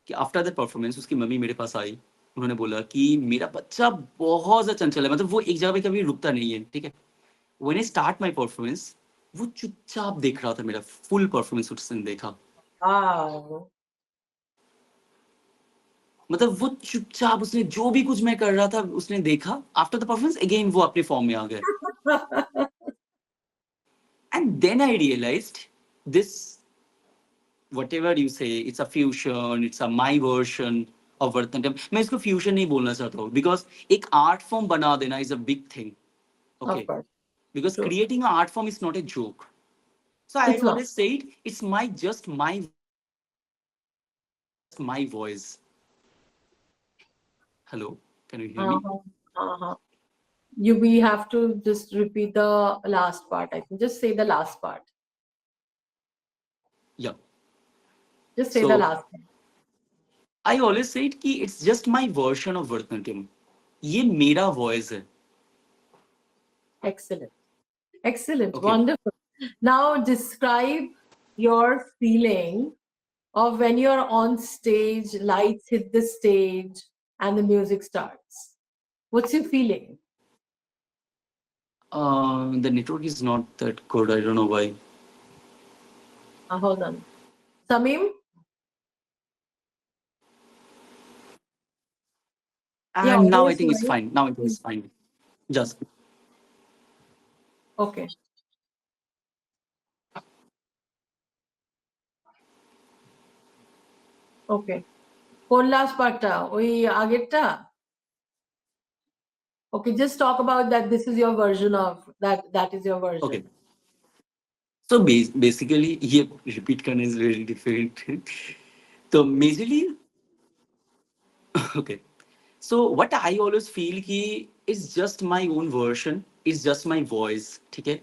कि आफ्टर दैट परफॉर्मेंस उसकी मम्मी मेरे पास आई. उन्होंने बोला कि मेरा बच्चा बहुत ज्यादा चंचल है, मतलब वो एक जगह पे कभी रुकता नहीं है, ठीक है. When I start my performance, वो चुपचाप देख रहा था मेरा फुल परफॉर्मेंस. उसने देखा, Wow. मतलब वो चुपचाप, उसने जो भी कुछ मैं कर रहा था उसने देखा. आफ्टर द परफॉर्मेंस अगेन वो अपने फॉर्म में आ गए. And then I realised this, whatever you say, it's a fusion, it's a my version of Bharatanatyam. मैं इसको fusion नहीं बोलना चाहता हूँ, because एक art form बना देना is a big thing. Of Okay, course. because True. creating an art form is not a joke. So I It's not. always say it's my just my voice. Hello, can you hear me? Uh-huh. Uh-huh. We have to just repeat the last part. I think just say the last part. Yeah. Just say the So last part. I always say कि it's just my version of Bharatanatyam. ये मेरा voice है. Excellent. Excellent. Okay. Wonderful. Now describe your feeling of when you're on stage, lights hit the stage, and the music starts. What's your feeling? The network is not that good. I don't know why. Hold on. Samim? Yeah, And audio now I is think it's fine. fine. Now it is fine. Just Okay. Okay. কোন last পার্টটা ওই আগেরটা? Okay, just talk about that. This is your version of that. That is your version. okay. So basically, ये repeat करना is very difficult. So majorly, okay. So what I always feel कि it's just my own version. It's just my voice. ठीक है?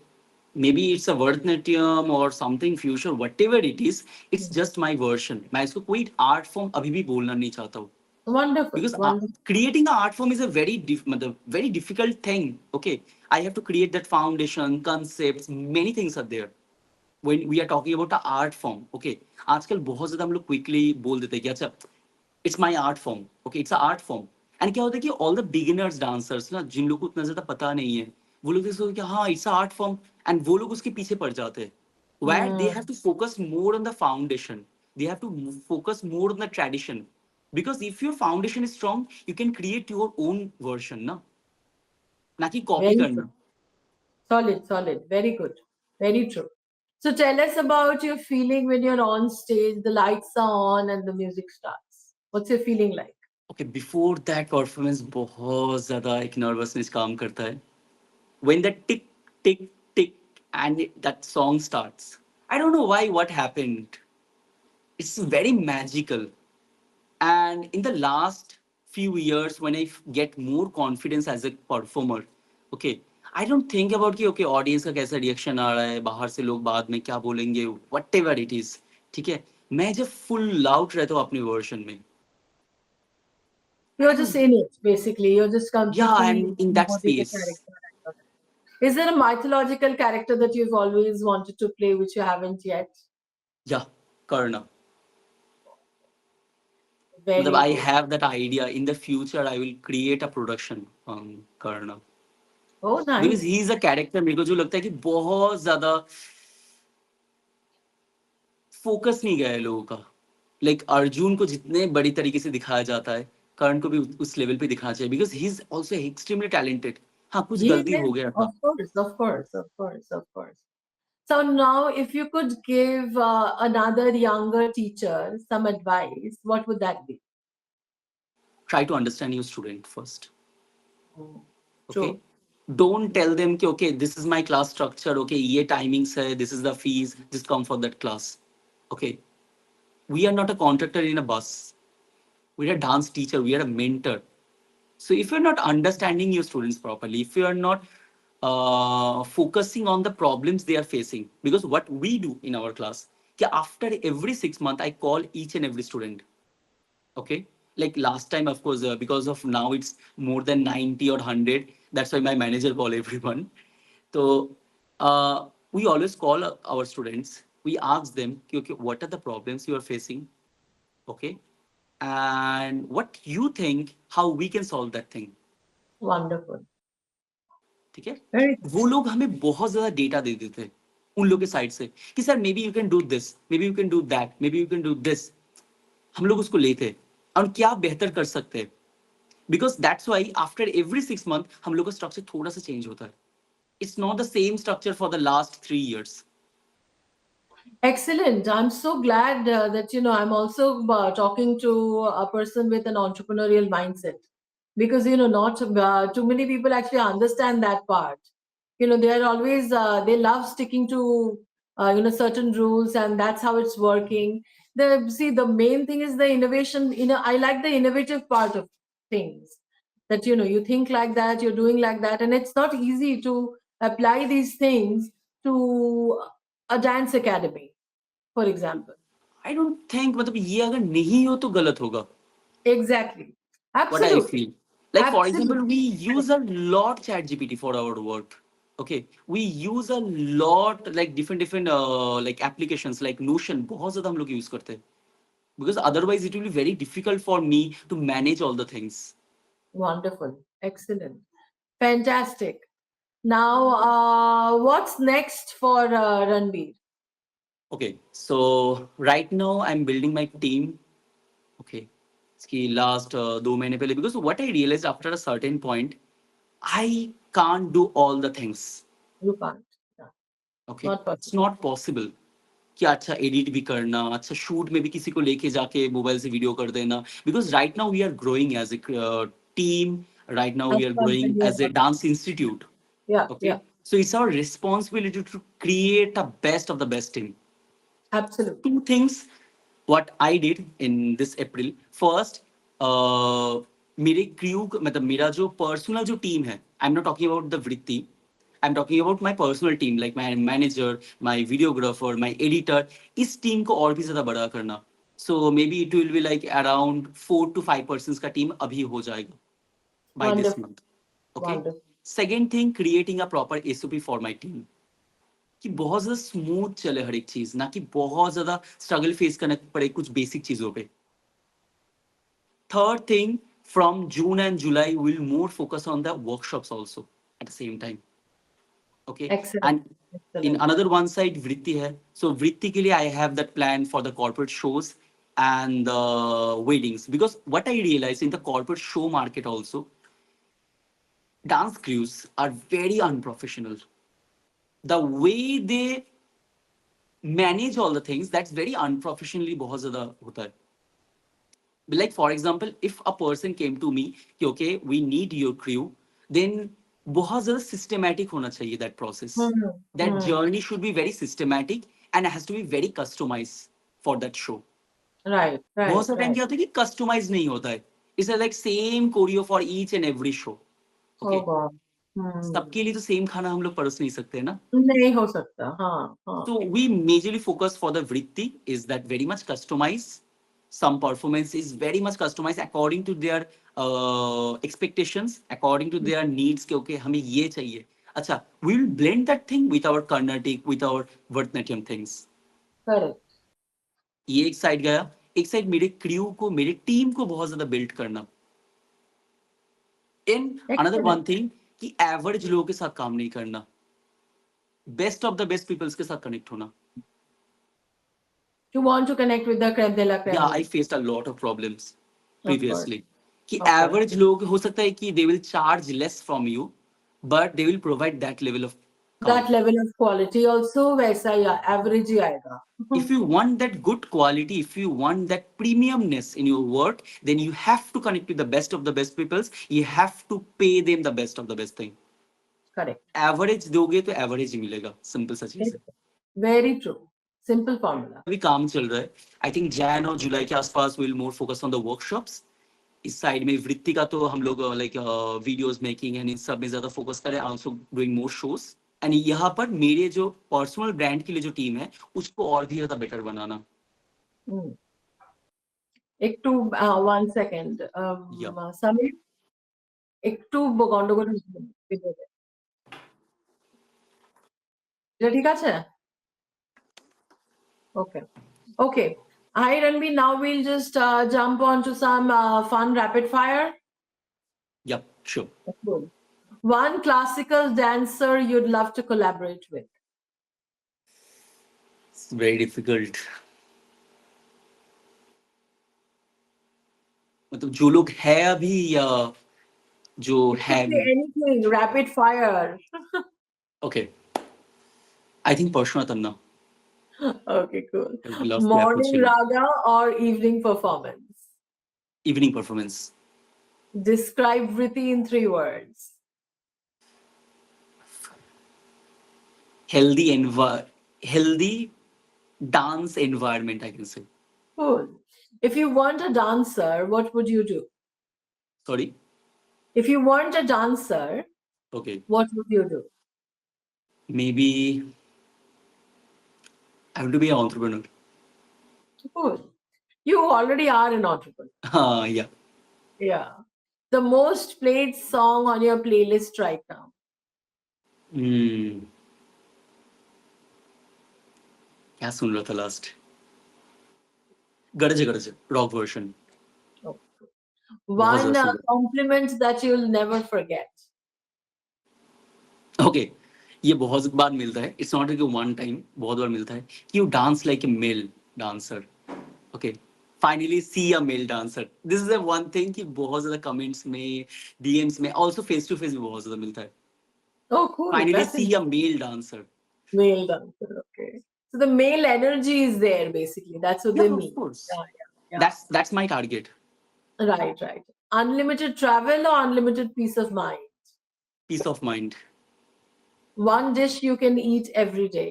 Maybe it's a Bharatanatyam or something fusion, whatever it is. It's just my version. मैं इसको कोई art form अभी भी बोलना नहीं चाहता हूँ. Wonderful. Because Wonderful. creating an art form is a very difficult thing. Okay, I have to create that foundation, concepts, many things are there when we are talking about the art form. Okay, आजकल बहुत ज्यादा हम लोग quickly बोल देते हैं कि अच्छा it's my art form. Okay, it's a art form. And क्या होता है कि all the beginners dancers ना, जिन लोग को उतना ज्यादा पता नहीं है, वो लोग सोचते हैं कि हाँ it's a art form, and वो लोग उसके पीछे पड़ जाते हैं, where they have Hmm. to focus more on the foundation. They have to focus more on the tradition, because if your foundation is strong, you can create your own version ना, ना कि कॉपी Very good. करना. Solid. Solid. Very good. Very true. So tell us about your feeling when you're on stage, the lights are on and the music starts. What's your feeling like? Okay, before that performance बहुत ज्यादा एक nervousness काम करता है. When the tick tick tick and that song starts, I don't know why, what happened, it's very magical. And in the last few years, when I get more confidence as a performer, okay, I don't think about कि okay audience का कैसा reaction आ रहा है, बाहर से लोग बाद में क्या बोलेंगे, whatever it is. ठीक है, मैं जब full loud रहता हूँ अपने version में, You're just and in it, basically. You're just yeah, completely I'm in that embodying the space. character. Is there a mythological character that you've always wanted to play which you haven't yet? Yeah, Karna. मतलब Very I good. have that idea. In the future, I will create a production on Karna, Oh, because he nice. is a character मेरे को जो लगता है कि बहुत ज्यादा focus नहीं गया है लोगों का. लाइक अर्जुन को जितने बड़ी तरीके से दिखाया जाता है, कर्ण को भी उस लेवल पे दिखाना चाहिए, because he is also extremely talented. हाँ, कुछ Yeah, गलती हो गया of था. course, of course, of course, of course. So now, if you could give another younger teacher some advice, what would that be? Try to understand your student first. Mm. Okay, True. don't tell them कि okay this is my class structure, okay ये timings है, this is the fees, just come for that class. Okay, we are not a contractor in a bus. We are a dance teacher, we are a mentor. So if you're not understanding your students properly, if you are not focusing on the problems they are facing, because what we do in our class, कि after every 6 months, I call each and every student. Okay, like last time, of course, because of now it's more than 90 or 100. That's why my manager call everyone. So we always call our students. We ask them, कि, okay, what are the problems you are facing? Okay, and what you think how we can solve that thing. Wonderful. ठीक है, Very good. वो लोग हमें बहुत ज्यादा data दे देते हैं उन लोग के साइड से कि sir may be you can do this, may be you can do that, may be you can do this. हम लोग उसको लेते हैं और क्या बेहतर कर सकते हैं, because that's why after every 6 month हम लोग का स्ट्रक्चर थोड़ा सा चेंज होता है. It's not the same structure for the last 3 years. Excellent. I'm so glad that I'm also talking to a person with an entrepreneurial mindset, because not too many people actually understand that part. They are always they love sticking to certain rules, and that's how it's working. The main thing is the innovation. I like the innovative part of things, that you think like that, you're doing like that, and it's not easy to apply these things to a dance academy, for example. I don't think मतलब ये अगर नहीं हो तो गलत होगा. Exactly. What I Absolutely. feel. Like for example, Absolutely. we use a lot chat GPT for our work. Okay. We use a lot like different like applications like Notion. बहुत ज़्यादा हम लोग use करते हैं. Because otherwise it will be very difficult for me to manage all the things. Wonderful. Excellent. Fantastic. Now, what's next for Ranbir? Okay. So right now I'm building my team. Okay. इसकी last 2 महीने पहले, because what I realized after a certain point, I can't do all the things. You can't. Yeah, okay, not it's possible. Not possible कि अच्छा edit भी करना, अच्छा shoot में भी किसी को लेके जाके मोबाइल से वीडियो कर देना, because right now we are growing as a team, right now As we a are growing company, as a yeah. Dance institute. Yeah, Okay, yeah. so it's our responsibility to create a best of the best team. Absolutely. Two things what I did in this April. First, uh, मेरे crew मतलब मेरा जो personal जो team है, I am not talking about the वृत्ति, I am talking about my personal team, like my manager, my videographer, my editor. इस team को और भी ज्यादा बड़ा करना. So maybe it will be like around 4 to 5 persons का team अभी हो जाएगा by this Wonderful. month. Okay. Wonderful. Second thing, creating a proper SOP for my team. कि बहुत ज्यादा स्मूथ चले हर एक चीज, ना कि बहुत ज्यादा स्ट्रगल फेस करना पड़े कुछ बेसिक चीजों पे. Third thing, from June and July, we'll more focus on the workshops also at the same time. Okay. Excellent. And in Excellent. another one side, Vritti hai. So Vritti ke liye I have that plan for the corporate shows and the weddings. Because what I realized in the corporate show market also, dance crews are very unprofessional. The way they manage all the things, that's very unprofessionally बहुत ज़्यादा होता है. Like for example, if a person came to me कि okay, we need your crew, then बहुत ज़्यादा systematic होना चाहिए that process. Hmm. That Hmm. journey should be very systematic and it has to be very customized for that show. Right, बहुत right, सारा time right. क्या होता है कि कस्टमाइज नहीं होता है. It's like same choreo for each and every show. Oh Okay. God. Hmm. सबके लिए तो सेम खाना हम लोग परोस नहीं सकते ना. नहीं हो सकता. हाँ, हाँ. So we majorly focus for the vritti is that very much customized. Some performance is very much customized according to their expectations, according to their needs. कि okay हमें ये चाहिए. अच्छा, we will blend that thing with our Carnatic, with our Bharatanatyam things. Correct. ये एक side गया. एक side मेरे क्रू को, मेरे टीम को बहुत ज्यादा बिल्ड करना. In another one Excellent. Thing कि एवरेज लोगों के साथ काम नहीं करना, best of the best peoples के साथ कनेक्ट होना. You want to connect with the creme de la Yeah, creme. I faced a lot of problems Of course. previously कि Of course. एवरेज लोग हो सकता है कि they will charge less from you but they will provide that level of That काम. level of quality also वैसा ही average ही आएगा. If you want that good quality, if you want that premiumness in your work, then you have to connect with the best of the best peoples, you have to pay them the best of the best thing. Correct. Average दोगे तो average ही मिलेगा, simple सा चीज है. Very true. Simple formula. अभी काम चल रहा है. आई थिंक जैन और जुलाई के आसपास will more focus on the workshops. इस साइड में वृत्ति का तो हम लोग like videos making and in सब में ज्यादा फोकस करें, also doing more shows. And यहाँ पर मेरे जो पर्सनल ब्रांड के लिए जो टीम है उसको और भी ज्यादा बेटर बनाना. Hmm. एक टू 1 second. या समीर একটু গন্ডগোল হয়েছিল ভিডিওতে। এটা ঠিক আছে? Okay. Okay. Hi Ranbir, now we'll just jump on to some fun rapid fire. या sure. Cool. One classical dancer you'd love to collaborate with. It's very difficult. मतलब जो लोग है अभी या जो It है could be अभी. anything, rapid fire. Okay, I think परशुना तन्ना. Okay, cool. I lost the Morning opportunity. raga or evening performance? Evening performance. Describe Vritti in 3 words. Healthy healthy dance environment, I can say. Cool. If you weren't a dancer, what would you do? Sorry. If you weren't a dancer, Okay. what would you do? Maybe I have to be an entrepreneur. Cool. You already are an entrepreneur. Yeah. Yeah. The most played song on your playlist right now. Hmm. क्या सुन रहा था last? गरज गरज rock version. Oh. बहुत One ज्यादा सुन रहा. compliment that you'll never forget. ओके. ये बहुत बार मिलता है. इट्स नॉट कि वन टाइम, बहुत बार मिलता है कि you dance like a male dancer. Okay. Finally see a male dancer. This is the one thing कि बहुत ज्यादा कमेंट्स में, डीएम्स में, ऑल्सो फेस टू फेस में बहुत ज्यादा मिलता है. Oh, cool. Finally That's a see a male dancer. male dancer. Okay. So the male energy is there basically. That's what Yeah, they of mean. course. Yeah, yeah, That's my target. yeah. Right, right. Unlimited travel or unlimited peace of mind. Peace of mind. One dish you can eat every day.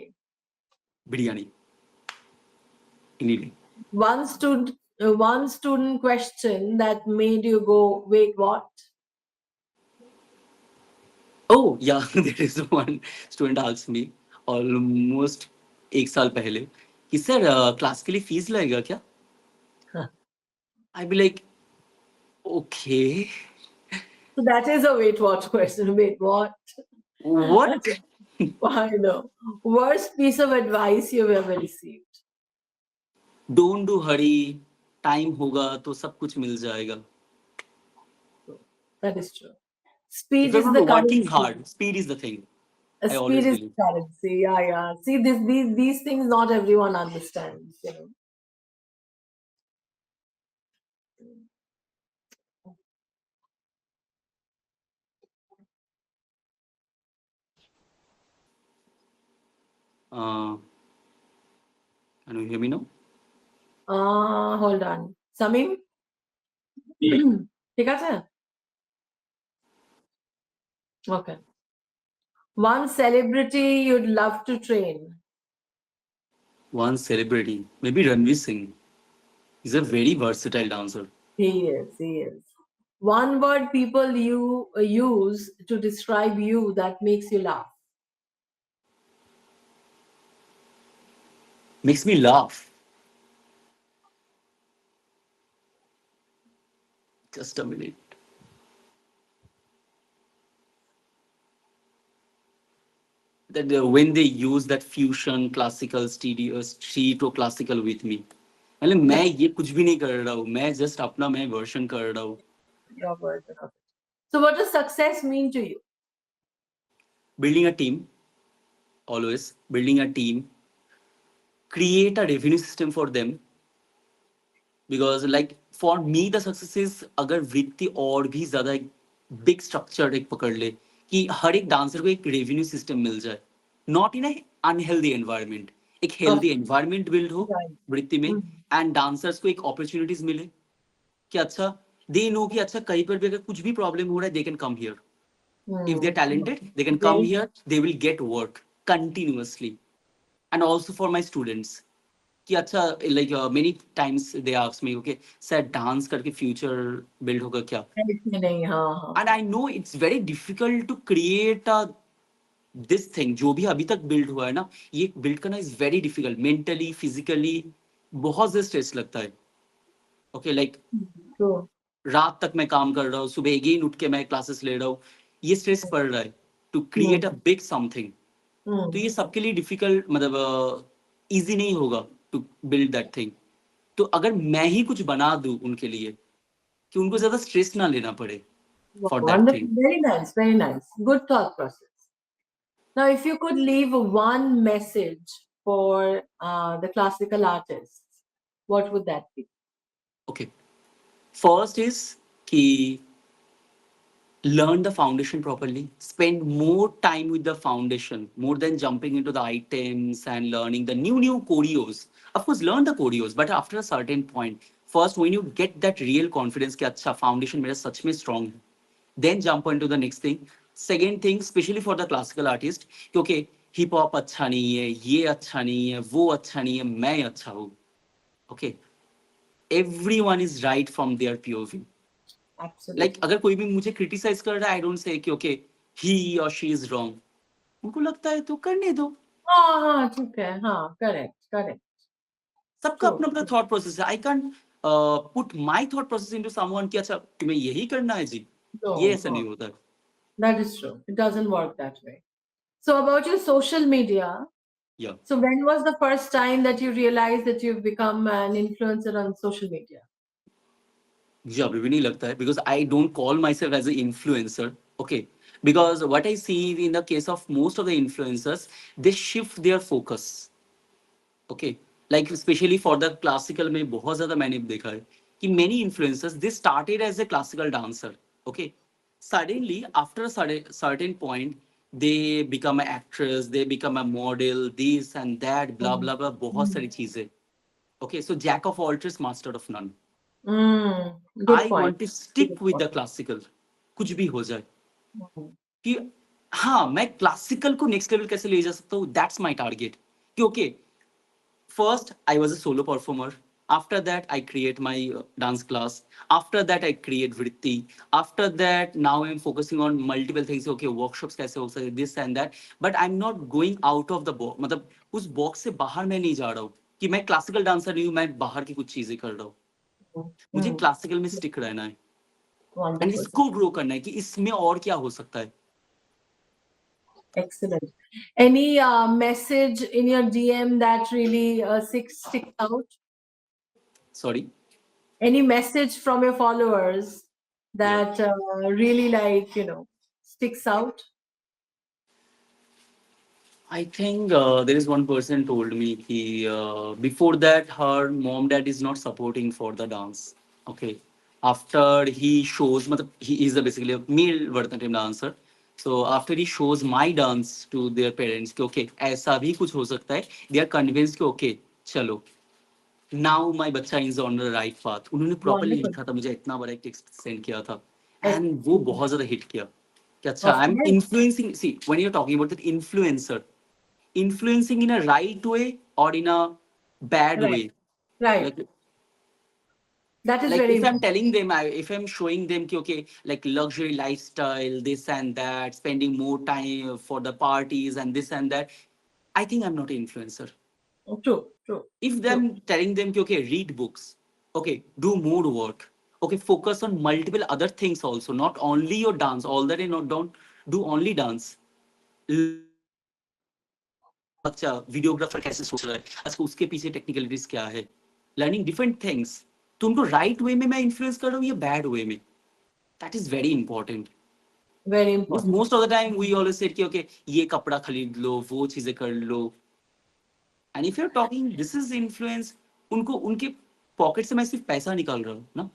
Biryani. Any day. One student question that made you go, wait, what? Oh, yeah, there is one student asked me almost एक साल पहले कि sir class के लिए fees लगेगा क्या? Huh. I be like okay. So that is a wait, what question. Wait, what? That's what? it. I know. Worst piece of advice you've ever received. Don't do Hari. Time होगा तो सब कुछ मिल जाएगा. That is true. If Speed you're is not the working currency. hard, speed is the thing. I Speed always is believe. currency. Yeah, yeah. See, these things not everyone understands. Uh, can you hear me now? Hold on. Samim? ঠিক আছে? Okay. One celebrity you'd love to train. One celebrity, maybe Ranveer Singh. He's a very versatile dancer. He is. He is. One word people you use to describe you that makes you laugh. Makes me laugh. Just a minute. That when they use that fusion classical studio street or classical with me, मतलब मैं Yeah, ये कुछ भी नहीं कर रहा हूँ. मैं just अपना मैं version कर रहा हूँ. your version of it. So, what does success mean to you? Building a team, always building a team, create a revenue system for them. Because like for me the success is अगर वित्तीय और भी ज्यादा एक big structure एक पकड़ ले कि हर एक डांसर को एक revenue system मिल जाए. Not in a unhealthy environment. एक Of healthy environment build हो right. वृत्ति में. Mm. And dancers को एक opportunities मिले कि अच्छा they know कि अच्छा कहीं पर भी अगर कुछ भी problem हो रहा है they can come here. If they're Mm. talented they can come Very here, they will get work continuously. And also for my students कि अच्छा like many times they ask me okay sir dance करके future build होगा क्या. नहीं हाँ हाँ And I know it's very difficult to create a this thing जो भी अभी तक build हुआ है ना ये build करना is very difficult mentally physically. बहुत ज्यादा stress लगता है. Okay like true. रात तक मैं काम कर रहा हूँ सुबह अगेन उठ के मैं क्लासेस ले रहा हूँ. ये स्ट्रेस पड़ रहा है to create Mm. A big something. तो Mm. ये सबके लिए डिफिकल्ट मतलब इजी नहीं होगा टू बिल्ड दैट थिंग. तो अगर मैं ही कुछ बना दूं उनके लिए कि उनको ज्यादा स्ट्रेस ना लेना पड़े for that Wonderful. Thing. Very nice. Very nice. Good thought process. Now, if you could leave one message for the classical artists, what would that be? Okay. First is कि learn the foundation properly, spend more time with the foundation more than jumping into the items and learning the new choreos. Of course, learn the choreos, but after a certain point, first when you get that real confidence कि अच्छा foundation मेरा सच में strong है, then jump into the next thing. Second thing, especially for the classical artist, कि okay, hip hop अच्छा नहीं है, ये अच्छा नहीं है, वो अच्छा नहीं है, मैं अच्छा हूँ. Okay, everyone is right from their POV. Like Absolutely. अगर कोई भी मुझे क्रिटिसाइज कर रहा है, आई डोंट से कि ओके ही और शी इज रॉन्ग. उनको लगता है तो करने दो. हाँ हाँ ठीक है हाँ करेक्ट करेक्ट सबका ट्रू अपना अपना थॉट प्रोसेस है. I can put my thought process into someone कि अच्छा तुम्हें यही करना है जी. नो ये ऐसा हाँ नहीं होता है. that is true. It doesn't work that way. So about your social media, या so when was the first time that you realized that you've become an influencer on social media? मुझे अभी भी नहीं लगता है because I don't call myself as a influencer. Okay, because what I see in the case of most of the influencers, they shift their focus. Okay, like specially for the classical में बहुत ज्यादा मैंने देखा है कि many influencers they started as a classical dancer. Okay, suddenly after a certain point they become an actress, they become a model, this and that, blah Mm. blah blah, बहुत Mm. सारी चीजें. Okay, so jack of all trades, master of none. Good I point. want to Good stick with the point. classical. कुछ भी हो जाए Mm. कि हाँ मैं क्लासिकल को नेक्स्ट लेवल कैसे ले जा सकता हूँ, दैट्स माई टारगेट. कि okay, first I was a solo performer. After that I create my dance class. After that I create vritti. After that now I'm focusing on multiple things. Okay, workshops kaise ho sakte, this and that. But I'm not going out of the box. मतलब उस box से बाहर मैं नहीं जा रहा हूँ कि मैं क्लासिकल डांसर नहीं हूँ, मैं बाहर की कुछ चीजें कर रहा हूँ. मुझे Mm. क्लासिकल में स्टिक रहना है एंड Wonderful. इसको ग्रो करना है कि इसमें और क्या हो सकता है. Excellent. Any message in your DM that really sticks out? Sorry. Any message from your followers Yeah. that really like sticks out? I think there is one person told me कि before that her mom dad is not supporting for the dance. Okay. After he shows, मतलब he is a basically a male Bharatanatyam dancer. So after he shows my dance to their parents कि okay ऐसा भी कुछ हो सकता है, they are convinced कि okay चलो now my बच्चा is on the right path. उन्होंने properly Wonderful. लिखा था, मुझे इतना बड़ा एक टेक्स्ट सेंड किया था एंड वो Excellent. बहुत ज्यादा हिट किया कि अच्छा Of I am course. Influencing. See when you are talking about that influencer, influencing in a right way or in a bad Right. way. Right. like That is like very if I'm important. telling them, if I'm showing them ki, okay, like luxury lifestyle, this and that, spending more time for the parties and this and that, I think I'm not an influencer. True. True. If True. I'm telling them ki, okay, read books, okay, do more work, okay, focus on multiple other things also, not only your dance all the day, not don't do only dance. Learn different things कि अच्छा videographer कैसे सोच रहा है, अच्छा उसके पीछे technicalities क्या है. Learning different things. तो उनको राइट वे में मैं इन्फ्लुएंस कर रहा हूँ या बैड वे में, that is very important. Very because important. Most of the time we always said कि ओके ये कपड़ा खरीद लो, वो चीजें कर लो. And if you are talking this is influence, उनको उनके पॉकेट से मैं सिर्फ पैसा निकाल रहा हूँ ना.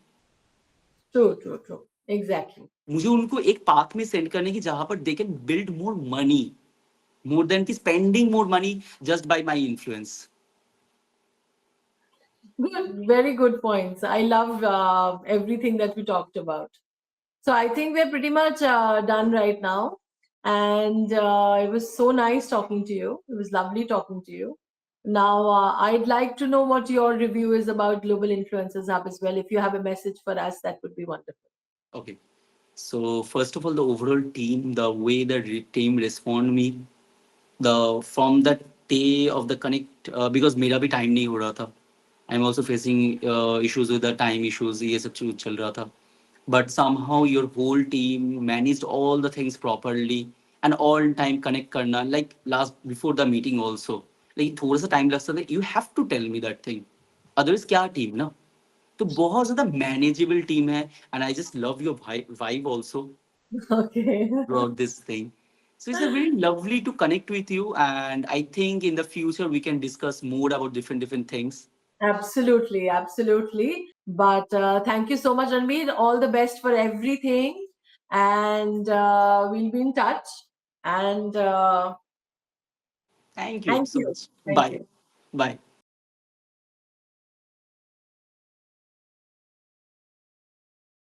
True. True. True. Exactly. मुझे उनको एक पाथ में सेंड करने की जहां पर they can build more money, more than ki spending more money just by my influence. Good. Very good points. I love everything that we talked about. So I think we're pretty much done right now. And it was so nice talking to you. It was lovely talking to you. Now, I'd like to know what your review is about Global Influencers Hub as well. If you have a message for us, that would be wonderful. Okay. So first of all, the overall team, the way the team respond me, the from the day of the connect, because मेरा भी time नहीं हो रहा था. I'm also facing issues with the time issues. ये सब चीज चल रहा था. But somehow your whole team managed all the things properly and all time connect करना. Like last before the meeting also. Like थोड़ा सा time लग सकता है. You have to tell me that thing. Otherwise क्या team ना? तो बहुत ज्यादा मैनेजेबल टीम है and I just love your vibe also Okay. throughout this thing. So it's a very lovely to connect with you, and I think in the future we can discuss more about different things. Absolutely, absolutely. But thank you so much, Ranbir. All the best for everything. and we'll be in touch. And Thank you thank so you. much. Thank Bye. you. Bye.